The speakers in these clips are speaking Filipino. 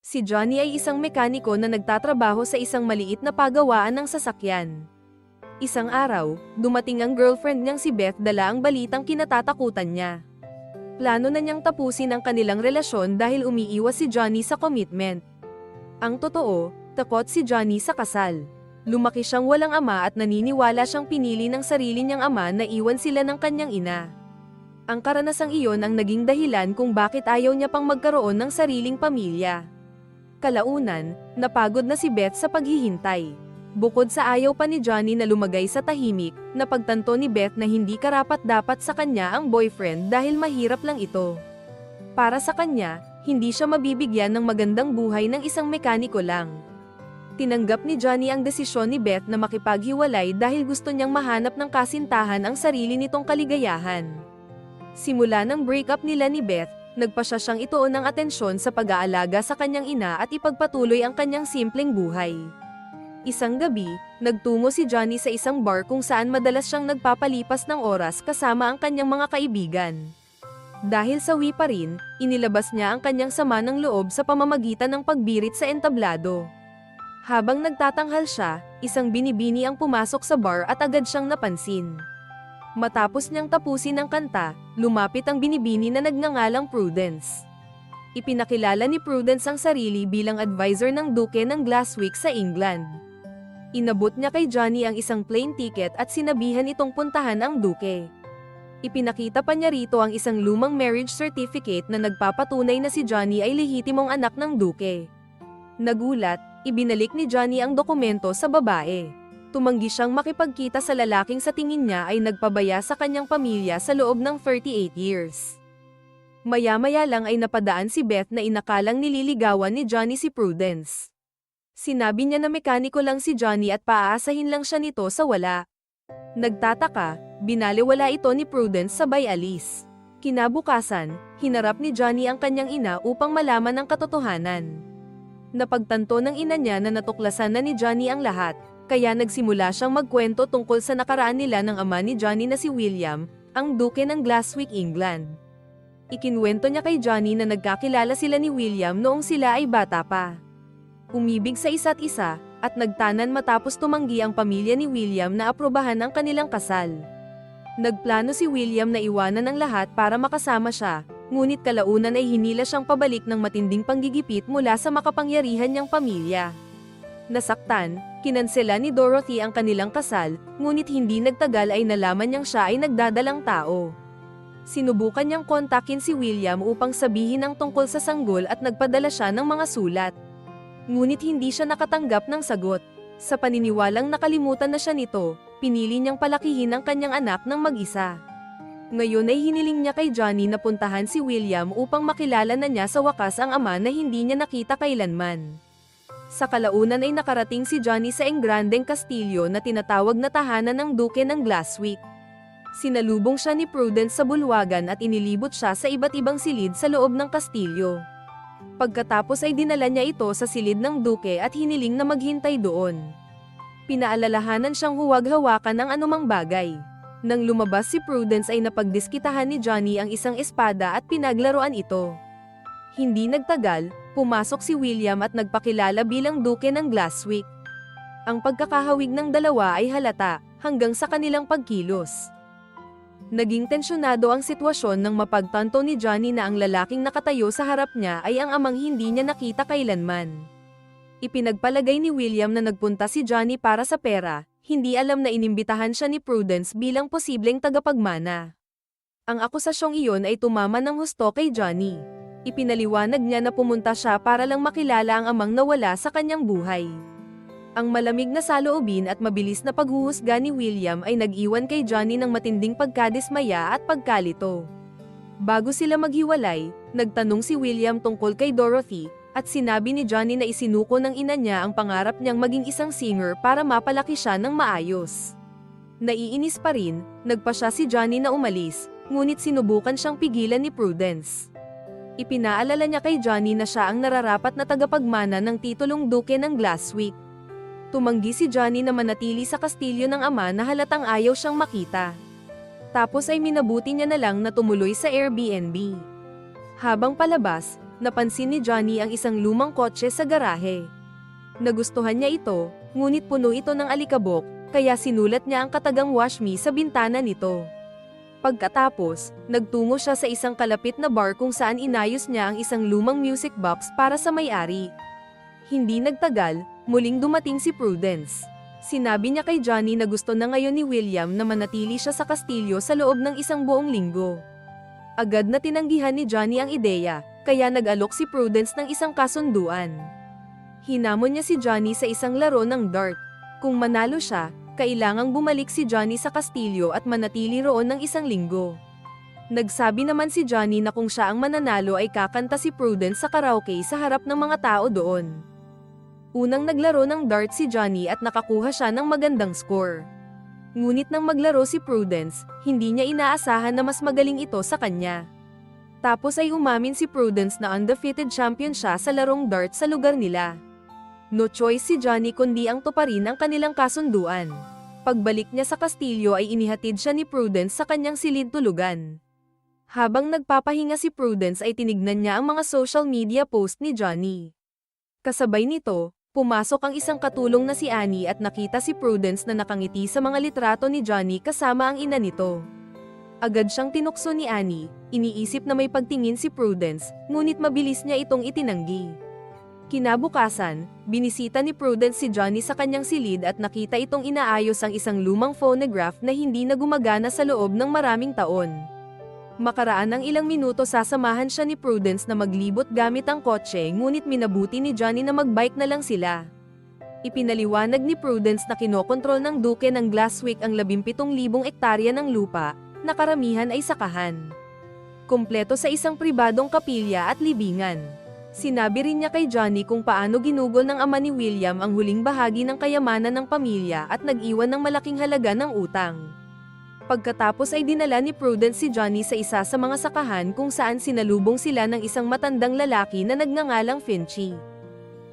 Si Johnny ay isang mekaniko na nagtatrabaho sa isang maliit na pagawaan ng sasakyan. Isang araw, dumating ang girlfriend niyang si Beth dala ang balitang kinatatakutan niya. Plano na niyang tapusin ang kanilang relasyon dahil umiiwas si Johnny sa commitment. Ang totoo, takot si Johnny sa kasal. Lumaki siyang walang ama at naniniwala siyang pinili ng sarili niyang ama na iwan sila ng kanyang ina. Ang karanasang iyon ang naging dahilan kung bakit ayaw niya pang magkaroon ng sariling pamilya. Kalaunan, napagod na si Beth sa paghihintay. Bukod sa ayaw pa ni Johnny na lumagay sa tahimik, napagtanto ni Beth na hindi karapat-dapat sa kanya ang boyfriend dahil mahirap lang ito. Para sa kanya, hindi siya mabibigyan ng magandang buhay ng isang mekaniko lang. Tinanggap ni Johnny ang desisyon ni Beth na makipaghiwalay dahil gusto niyang mahanap ng kasintahan ang sarili nitong kaligayahan. Simula ng breakup nila ni Beth, nagpasya siyang ituon ng atensyon sa pag-aalaga sa kanyang ina at ipagpatuloy ang kanyang simpleng buhay. Isang gabi, nagtungo si Johnny sa isang bar kung saan madalas siyang nagpapalipas ng oras kasama ang kanyang mga kaibigan. Dahil sawi pa rin, inilabas niya ang kanyang sama ng loob sa pamamagitan ng pagbirit sa entablado. Habang nagtatanghal siya, isang binibini ang pumasok sa bar at agad siyang napansin. Matapos niyang tapusin ang kanta, lumapit ang binibini na nagngangalang Prudence. Ipinakilala ni Prudence ang sarili bilang advisor ng Duke ng Glaswick sa England. Inabot niya kay Johnny ang isang plane ticket at sinabihan itong puntahan ang Duke. Ipinakita pa niya rito ang isang lumang marriage certificate na nagpapatunay na si Johnny ay lehitimong anak ng Duke. Nagulat, ibinalik ni Johnny ang dokumento sa babae. Tumanggi siyang makipagkita sa lalaking sa tingin niya ay nagpabaya sa kanyang pamilya sa loob ng 38 years. Maya-maya lang ay napadaan si Beth na inakalang nililigawan ni Johnny si Prudence. Sinabi niya na mekaniko lang si Johnny at paaasahin lang siya nito sa wala. Nagtataka, binaliwala ito ni Prudence sabay alis. Kinabukasan, hinarap ni Johnny ang kanyang ina upang malaman ang katotohanan. Napagtanto ng ina niya na natuklasan na ni Johnny ang lahat, kaya nagsimula siyang magkwento tungkol sa nakaraan nila ng ama ni Johnny na si William, ang Duke ng Glaswick, England. Ikinwento niya kay Johnny na nagkakilala sila ni William noong sila ay bata pa. Umibig sa isa't isa, at nagtanan matapos tumanggi ang pamilya ni William na aprobahan ang kanilang kasal. Nagplano si William na iwanan ang lahat para makasama siya, ngunit kalaunan ay hinila siyang pabalik ng matinding panggigipit mula sa makapangyarihan niyang pamilya. Nasaktan, kinansela ni Dorothy ang kanilang kasal, ngunit hindi nagtagal ay nalaman niyang siya ay nagdadalang tao. Sinubukan niyang kontakin si William upang sabihin ang tungkol sa sanggol at nagpadala siya ng mga sulat. Ngunit hindi siya nakatanggap ng sagot. Sa paniniwalang nakalimutan na siya nito, pinili niyang palakihin ang kanyang anak ng mag-isa. Ngayon ay hiniling niya kay Johnny na puntahan si William upang makilala na niya sa wakas ang ama na hindi niya nakita kailanman. Sa kalaunan ay nakarating si Johnny sa Engrandeng Kastilyo na tinatawag na tahanan ng Duke ng Glaswick. Sinalubong siya ni Prudence sa bulwagan at inilibot siya sa iba't ibang silid sa loob ng kastilyo. Pagkatapos ay dinala niya ito sa silid ng Duke at hiniling na maghintay doon. Pinaalalahanan siyang huwag hawakan ng anumang bagay. Nang lumabas si Prudence ay napagdiskitahan ni Johnny ang isang espada at pinaglaruan ito. Hindi nagtagal, pumasok si William at nagpakilala bilang Duke ng Glaswick. Ang pagkakahawig ng dalawa ay halata, hanggang sa kanilang pagkilos. Naging tensyonado ang sitwasyon nang mapagtanto ni Johnny na ang lalaking nakatayo sa harap niya ay ang amang hindi niya nakita kailanman. Ipinagpalagay ni William na nagpunta si Johnny para sa pera, hindi alam na inimbitahan siya ni Prudence bilang posibleng tagapagmana. Ang akusasyong iyon ay tumama ng husto kay Johnny. Ipinaliwanag niya na pumunta siya para lang makilala ang amang nawala sa kanyang buhay. Ang malamig na saloobin at mabilis na paghuhusga ni William ay nag-iwan kay Johnny ng matinding pagkadismaya at pagkalito. Bago sila maghiwalay, nagtanong si William tungkol kay Dorothy, at sinabi ni Johnny na isinuko ng ina niya ang pangarap niyang maging isang singer para mapalaki siya ng maayos. Naiinis pa rin, nagpa siya si Johnny na umalis, ngunit sinubukan siyang pigilan ni Prudence. Ipinaalala niya kay Johnny na siya ang nararapat na tagapagmana ng titulong Duke ng Glaswick. Tumanggi si Johnny na manatili sa kastilyo ng ama na halatang ayaw siyang makita. Tapos ay minabuti niya na lang na tumuloy sa Airbnb. Habang palabas, napansin ni Johnny ang isang lumang kotse sa garahe. Nagustuhan niya ito, ngunit puno ito ng alikabok, kaya sinulat niya ang katagang "Wash Me" sa bintana nito. Pagkatapos, nagtungo siya sa isang kalapit na bar kung saan inayos niya ang isang lumang music box para sa may-ari. Hindi nagtagal, muling dumating si Prudence. Sinabi niya kay Johnny na gusto na ngayon ni William na manatili siya sa kastilyo sa loob ng isang buong linggo. Agad na tinanggihan ni Johnny ang ideya, kaya nag-alok si Prudence ng isang kasunduan. Hinamon niya si Johnny sa isang laro ng dart. Kung manalo siya, kailangang bumalik si Johnny sa kastilyo at manatili roon ng isang linggo. Nagsabi naman si Johnny na kung siya ang mananalo ay kakanta si Prudence sa karaoke sa harap ng mga tao doon. Unang naglaro ng dart si Johnny at nakakuha siya ng magandang score. Ngunit nang maglaro si Prudence, hindi niya inaasahan na mas magaling ito sa kanya. Tapos ay umamin si Prudence na undefeated champion siya sa larong dart sa lugar nila. No choice si Johnny kundi ang tuparin ang kanilang kasunduan. Pagbalik niya sa kastilyo ay inihatid siya ni Prudence sa kanyang silid tulugan. Habang nagpapahinga si Prudence ay tinignan niya ang mga social media post ni Johnny. Kasabay nito, pumasok ang isang katulong na si Annie at nakita si Prudence na nakangiti sa mga litrato ni Johnny kasama ang ina nito. Agad siyang tinukso ni Annie, iniisip na may pagtingin si Prudence, ngunit mabilis niya itong itinanggi. Kinabukasan, binisita ni Prudence si Johnny sa kanyang silid at nakita itong inaayos ang isang lumang phonograph na hindi na gumagana sa loob ng maraming taon. Makaraan ng ilang minuto sasamahan siya ni Prudence na maglibot gamit ang kotse ngunit minabuti ni Johnny na magbike na lang sila. Ipinaliwanag ni Prudence na kinokontrol ng duke ng Glasswick ang 17,000 ektarya ng lupa, na karamihan ay sakahan. Kompleto sa isang pribadong kapilya at libingan. Sinabi rin niya kay Johnny kung paano ginugol ng ama ni William ang huling bahagi ng kayamanan ng pamilya at nag-iwan ng malaking halaga ng utang. Pagkatapos ay dinala ni Prudence si Johnny sa isa sa mga sakahan kung saan sinalubong sila ng isang matandang lalaki na nagngangalang Finchy.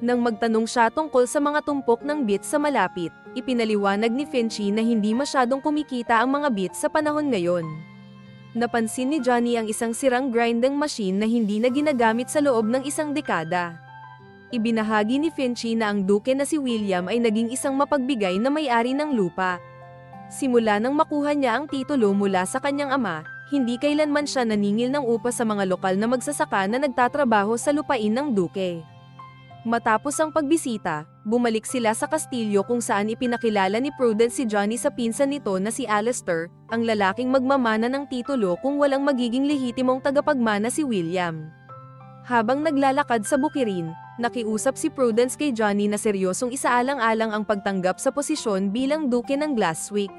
Nang magtanong siya tungkol sa mga tumpok ng bits sa malapit, ipinaliwanag ni Finchy na hindi masyadong kumikita ang mga bits sa panahon ngayon. Napansin ni Johnny ang isang sirang grinding machine na hindi na ginagamit sa loob ng isang dekada. Ibinahagi ni Finchy na ang duke na si William ay naging isang mapagbigay na may-ari ng lupa. Simula nang makuha niya ang titulo mula sa kanyang ama, hindi kailanman siya naningil ng upa sa mga lokal na magsasaka na nagtatrabaho sa lupain ng duke. Matapos ang pagbisita, bumalik sila sa kastilyo kung saan ipinakilala ni Prudence si Johnny sa pinsan nito na si Alistair, ang lalaking magmamana ng titulo kung walang magiging lehitimong tagapagmana si William. Habang naglalakad sa bukirin, nakiusap si Prudence kay Johnny na seryosong isaalang-alang ang pagtanggap sa posisyon bilang duke ng Glasswick.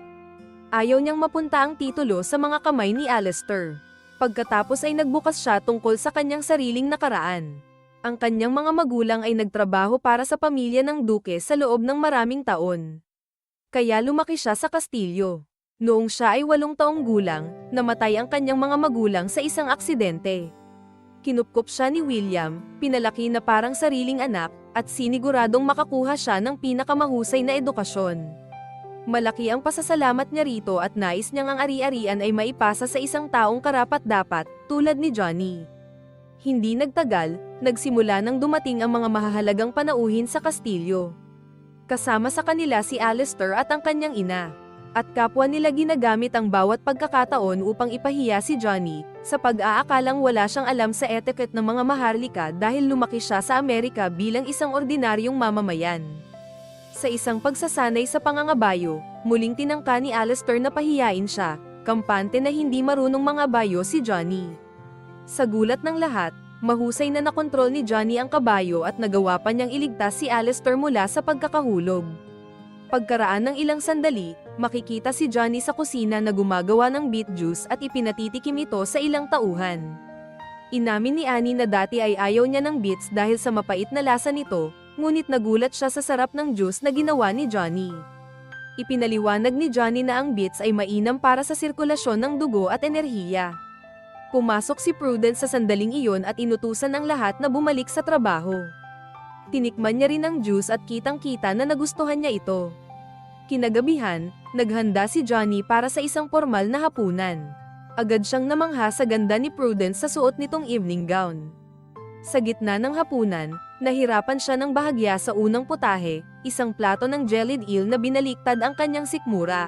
Ayaw niyang mapunta ang titulo sa mga kamay ni Alistair. Pagkatapos ay nagbukas siya tungkol sa kanyang sariling nakaraan. Ang kanyang mga magulang ay nagtrabaho para sa pamilya ng duke sa loob ng maraming taon. Kaya lumaki siya sa kastilyo. Noong siya ay 8 taong gulang, namatay ang kanyang mga magulang sa isang aksidente. Kinupkop siya ni William, pinalaki na parang sariling anak, at siniguradong makakuha siya ng pinakamahusay na edukasyon. Malaki ang pasasalamat niya rito at nais niyang ang ari-arian ay maipasa sa isang taong karapat-dapat, tulad ni Johnny. Hindi nagtagal, nagsimula nang dumating ang mga mahahalagang panauhin sa kastilyo. Kasama sa kanila si Alistair at ang kanyang ina. At kapwa nila ginagamit ang bawat pagkakataon upang ipahiya si Johnny, sa pag-aakalang wala siyang alam sa etiquette ng mga maharlika dahil lumaki siya sa Amerika bilang isang ordinaryong mamamayan. Sa isang pagsasanay sa pangangabayo, muling tinangka ni Alistair na pahiyain siya, kampante na hindi marunong mangabayo si Johnny. Sa gulat ng lahat, mahusay na nakontrol ni Johnny ang kabayo at nagawa pa niyang iligtas si Alistair mula sa pagkakahulog. Pagkaraan ng ilang sandali, makikita si Johnny sa kusina na gumagawa ng beet juice at ipinatitikim ito sa ilang tauhan. Inamin ni Annie na dati ay ayaw niya ng beets dahil sa mapait na lasa nito, ngunit nagulat siya sa sarap ng juice na ginawa ni Johnny. Ipinaliwanag ni Johnny na ang beets ay mainam para sa sirkulasyon ng dugo at enerhiya. Pumasok si Prudence sa sandaling iyon at inutusan ang lahat na bumalik sa trabaho. Tinikman niya rin ang juice at kitang-kita na nagustuhan niya ito. Kinagabihan, naghanda si Johnny para sa isang formal na hapunan. Agad siyang namangha sa ganda ni Prudence sa suot nitong evening gown. Sa gitna ng hapunan, nahirapan siya ng bahagya sa unang putahe, isang plato ng jellied eel na binaliktad ang kanyang sikmura.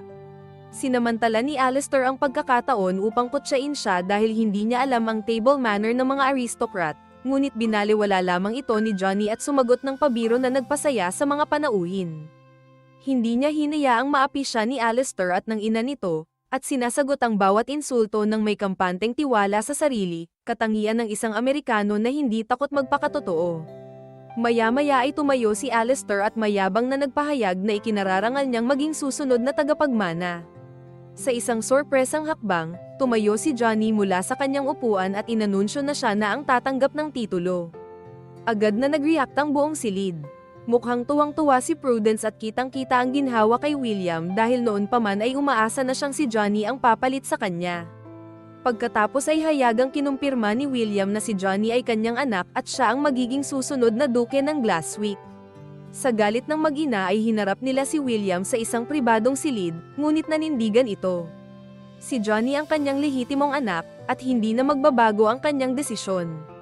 Sinamantala ni Alistair ang pagkakataon upang kutsain siya dahil hindi niya alam ang table manner ng mga aristocrat, ngunit binaliwala lamang ito ni Johnny at sumagot ng pabiro na nagpasaya sa mga panauhin. Hindi niya hinayaang maapi siya ni Alistair at ng ina nito, at sinasagot ang bawat insulto ng may kampanteng tiwala sa sarili, katangian ng isang Amerikano na hindi takot magpakatotoo. Maya-maya ay tumayo si Alistair at mayabang na nagpahayag na ikinararangal niyang maging susunod na tagapagmana. Sa isang sorpresang hakbang, tumayo si Johnny mula sa kanyang upuan at inanunsyo na siya na ang tatanggap ng titulo. Agad na nag-react ang buong silid. Mukhang tuwang-tuwa si Prudence at kitang-kita ang ginhawa kay William dahil noon pa man ay umaasa na siyang si Johnny ang papalit sa kanya. Pagkatapos ay hayagang kinumpirma ni William na si Johnny ay kanyang anak at siya ang magiging susunod na duke ng Glasswick. Sa galit ng mag-ina ay hinarap nila si William sa isang pribadong silid, ngunit nanindigan ito. Si Johnny ang kanyang lehitimong anak, at hindi na magbabago ang kanyang desisyon.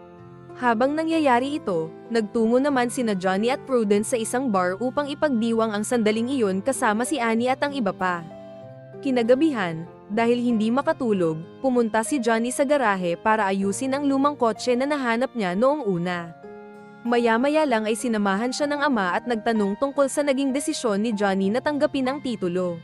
Habang nangyayari ito, nagtungo naman sina Johnny at Prudence sa isang bar upang ipagdiwang ang sandaling iyon kasama si Annie at ang iba pa. Kinagabihan, dahil hindi makatulog, pumunta si Johnny sa garahe para ayusin ang lumang kotse na nahanap niya noong una. Maya-maya lang ay sinamahan siya ng ama at nagtanong tungkol sa naging desisyon ni Johnny na tanggapin ang titulo.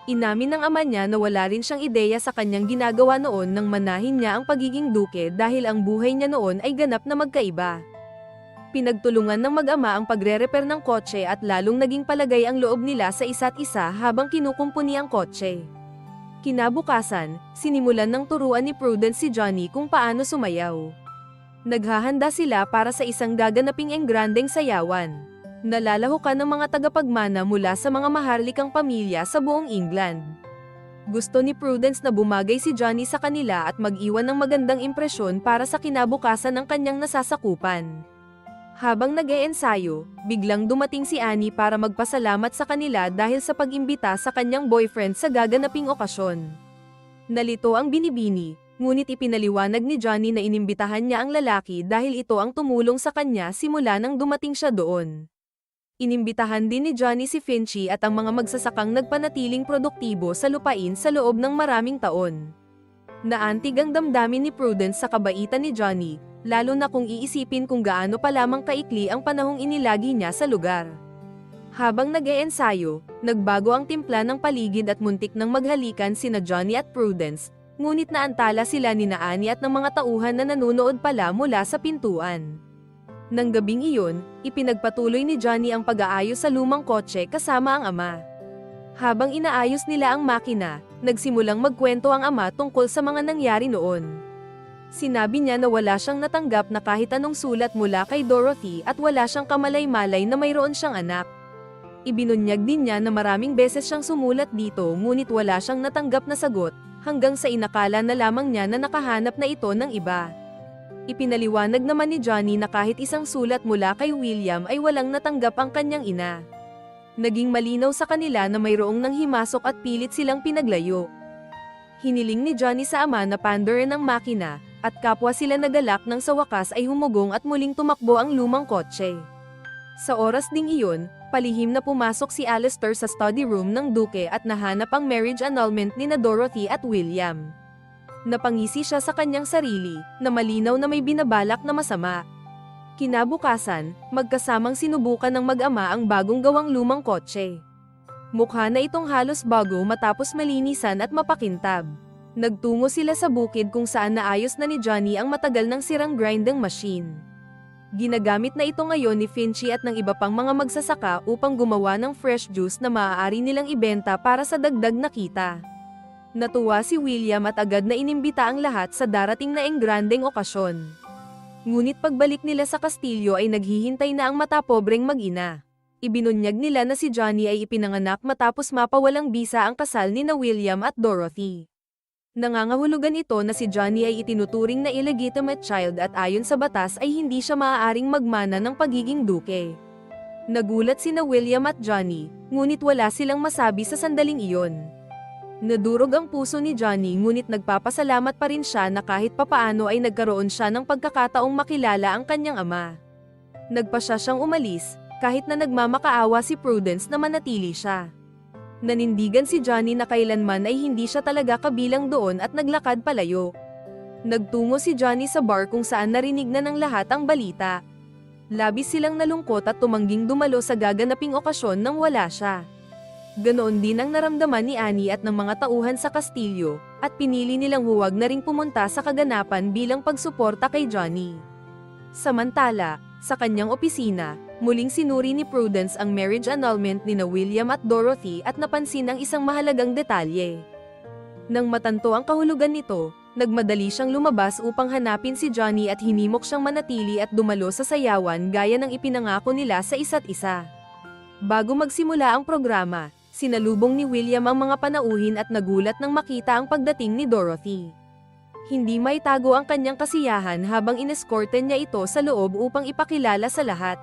Inamin ng ama niya na wala rin siyang ideya sa kanyang ginagawa noon nang manahin niya ang pagiging duke dahil ang buhay niya noon ay ganap na magkaiba. Pinagtulungan ng mag-ama ang pagre-repair ng kotse at lalong naging palagay ang loob nila sa isa't isa habang kinukumpuni ang kotse. Kinabukasan, sinimulan ng turuan ni Prudence si Johnny kung paano sumayaw. Naghahanda sila para sa isang gaganaping engrandeng sayawan. Nalalahukan ng mga tagapagmana mula sa mga maharlikang pamilya sa buong England. Gusto ni Prudence na bumagay si Johnny sa kanila at mag-iwan ng magandang impresyon para sa kinabukasan ng kanyang nasasakupan. Habang nag-eensayo, biglang dumating si Annie para magpasalamat sa kanila dahil sa pag-imbita sa kanyang boyfriend sa gaganaping okasyon. Nalito ang binibini, ngunit ipinaliwanag ni Johnny na inimbitahan niya ang lalaki dahil ito ang tumulong sa kanya simula nang dumating siya doon. Inimbitahan din ni Johnny si Finchy at ang mga magsasakang nagpanatiling produktibo sa lupain sa loob ng maraming taon. Naantig ang damdamin ni Prudence sa kabaitan ni Johnny, lalo na kung iisipin kung gaano pa lamang kaikli ang panahong inilagi niya sa lugar. Habang nag-eensayo, nagbago ang timpla ng paligid at muntik nang maghalikan sina Johnny at Prudence, ngunit naantala sila ni Annie at ng mga tauhan na nanunood pala mula sa pintuan. Nang gabing iyon, ipinagpatuloy ni Johnny ang pag-aayos sa lumang kotse kasama ang ama. Habang inaayos nila ang makina, nagsimulang magkwento ang ama tungkol sa mga nangyari noon. Sinabi niya na wala siyang natanggap na kahit anong sulat mula kay Dorothy at wala siyang kamalay-malay na mayroon siyang anak. Ibinunyag din niya na maraming beses siyang sumulat dito ngunit wala siyang natanggap na sagot, hanggang sa inakala na lamang niya na nakahanap na ito ng iba. Ipinaliwanag naman ni Johnny na kahit isang sulat mula kay William ay walang natanggap ang kanyang ina. Naging malinaw sa kanila na mayroong nang himasok at pilit silang pinaglayo. Hiniling ni Johnny sa ama na pandarin ang makina, at kapwa sila nagalak nang sa wakas ay humugong at muling tumakbo ang lumang kotse. Sa oras ding iyon, palihim na pumasok si Alistair sa study room ng Duke at nahanap ang marriage annulment ni na Dorothy at William. Napangisi siya sa kanyang sarili, na malinaw na may binabalak na masama. Kinabukasan, magkasamang sinubukan ng mag-ama ang bagong gawang lumang kotse. Mukha na itong halos bago matapos malinisan at mapakintab. Nagtungo sila sa bukid kung saan naayos na ni Johnny ang matagal ng sirang grinding machine. Ginagamit na ito ngayon ni Finchy at ng iba pang mga magsasaka upang gumawa ng fresh juice na maaari nilang ibenta para sa dagdag na kita. Natuwa si William at agad na inimbita ang lahat sa darating na engrandeng okasyon. Ngunit pagbalik nila sa kastilyo ay naghihintay na ang matapobreng mag-ina. Ibinunyag nila na si Johnny ay ipinanganak matapos mapawalang bisa ang kasal ni na William at Dorothy. Nangangahulugan ito na si Johnny ay itinuturing na illegitimate child at ayon sa batas ay hindi siya maaaring magmana ng pagiging duke. Nagulat sina William at Johnny, ngunit wala silang masabi sa sandaling iyon. Nadurog ang puso ni Johnny ngunit nagpapasalamat pa rin siya na kahit papaano ay nagkaroon siya ng pagkakataong makilala ang kanyang ama. Nagpa siya siyang umalis, kahit na nagmamakaawa si Prudence na manatili siya. Nanindigan si Johnny na kailanman ay hindi siya talaga kabilang doon at naglakad palayo. Nagtungo si Johnny sa bar kung saan narinig na ng lahat ang balita. Labis silang nalungkot at tumangging dumalo sa gaganaping okasyon nang wala siya. Ganoon din ang naramdaman ni Annie at ng mga tauhan sa kastilyo, at pinili nilang huwag na ring pumunta sa kaganapan bilang pagsuporta kay Johnny. Samantala, sa kanyang opisina, muling sinuri ni Prudence ang marriage annulment nina William at Dorothy at napansin ang isang mahalagang detalye. Nang matanto ang kahulugan nito, nagmadali siyang lumabas upang hanapin si Johnny at hinimok siyang manatili at dumalo sa sayawan gaya ng ipinangako nila sa isa't isa. Bago magsimula ang programa, sinalubong ni William ang mga panauhin at nagulat nang makita ang pagdating ni Dorothy. Hindi maitago ang kanyang kasiyahan habang ineskorte niya ito sa loob upang ipakilala sa lahat.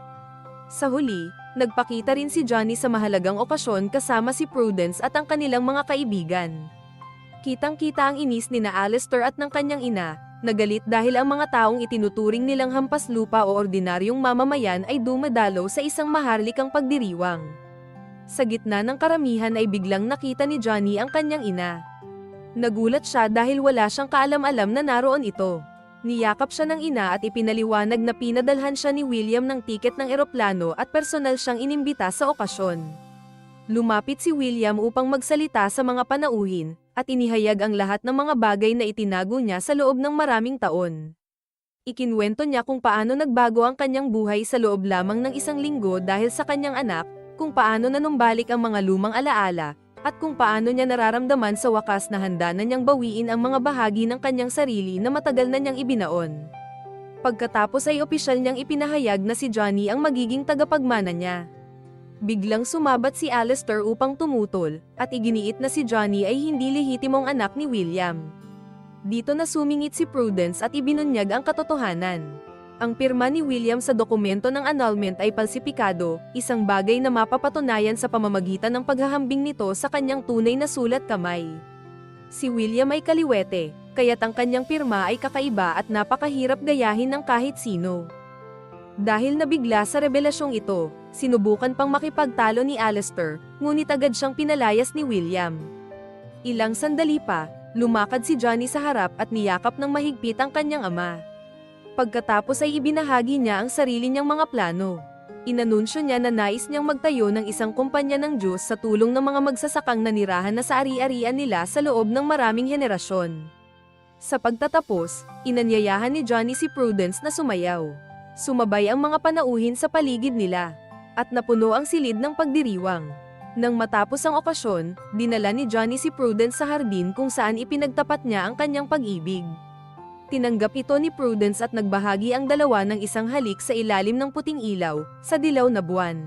Sa huli, nagpakita rin si Johnny sa mahalagang okasyon kasama si Prudence at ang kanilang mga kaibigan. Kitang-kita ang inis ni na Alistair at ng kanyang ina, nagalit dahil ang mga taong itinuturing nilang hampas lupa o ordinaryong mamamayan ay dumadalo sa isang maharlikang pagdiriwang. Sa gitna ng karamihan ay biglang nakita ni Johnny ang kanyang ina. Nagulat siya dahil wala siyang kaalam-alam na naroon ito. Niyakap siya ng ina at ipinaliwanag na pinadalhan siya ni William ng tiket ng eroplano at personal siyang inimbita sa okasyon. Lumapit si William upang magsalita sa mga panauhin, at inihayag ang lahat ng mga bagay na itinago niya sa loob ng maraming taon. Ikinwento niya kung paano nagbago ang kanyang buhay sa loob lamang ng isang linggo dahil sa kanyang anak, kung paano nanumbalik ang mga lumang alaala, at kung paano niya nararamdaman sa wakas na handa na niyang bawiin ang mga bahagi ng kanyang sarili na matagal na niyang ibinaon. Pagkatapos ay opisyal niyang ipinahayag na si Johnny ang magiging tagapagmana niya. Biglang sumabat si Alistair upang tumutol, at iginiit na si Johnny ay hindi lehitimong anak ni William. Dito na sumingit si Prudence at ibinunyag ang katotohanan. Ang pirma ni William sa dokumento ng annulment ay palsipikado, isang bagay na mapapatunayan sa pamamagitan ng paghahambing nito sa kanyang tunay na sulat kamay. Si William ay kaliwete, kaya't ang kanyang pirma ay kakaiba at napakahirap gayahin ng kahit sino. Dahil nabigla sa revelasyong ito, sinubukan pang makipagtalo ni Alistair, ngunit agad siyang pinalayas ni William. Ilang sandali pa, lumakad si Johnny sa harap at niyakap ng mahigpit ang kanyang ama. Pagkatapos ay ibinahagi niya ang sarili niyang mga plano. Inanunsyo niya na nais niyang magtayo ng isang kumpanya ng Diyos sa tulong ng mga magsasakang nanirahan na sa ari-arian nila sa loob ng maraming henerasyon. Sa pagtatapos, inanyayahan ni Johnny si Prudence na sumayaw. Sumabay ang mga panauhin sa paligid nila, at napuno ang silid ng pagdiriwang. Nang matapos ang okasyon, dinala ni Johnny si Prudence sa hardin kung saan ipinagtapat niya ang kanyang pag-ibig. Tinanggap ito ni Prudence at nagbahagi ang dalawa ng isang halik sa ilalim ng puting ilaw, sa dilaw na buwan.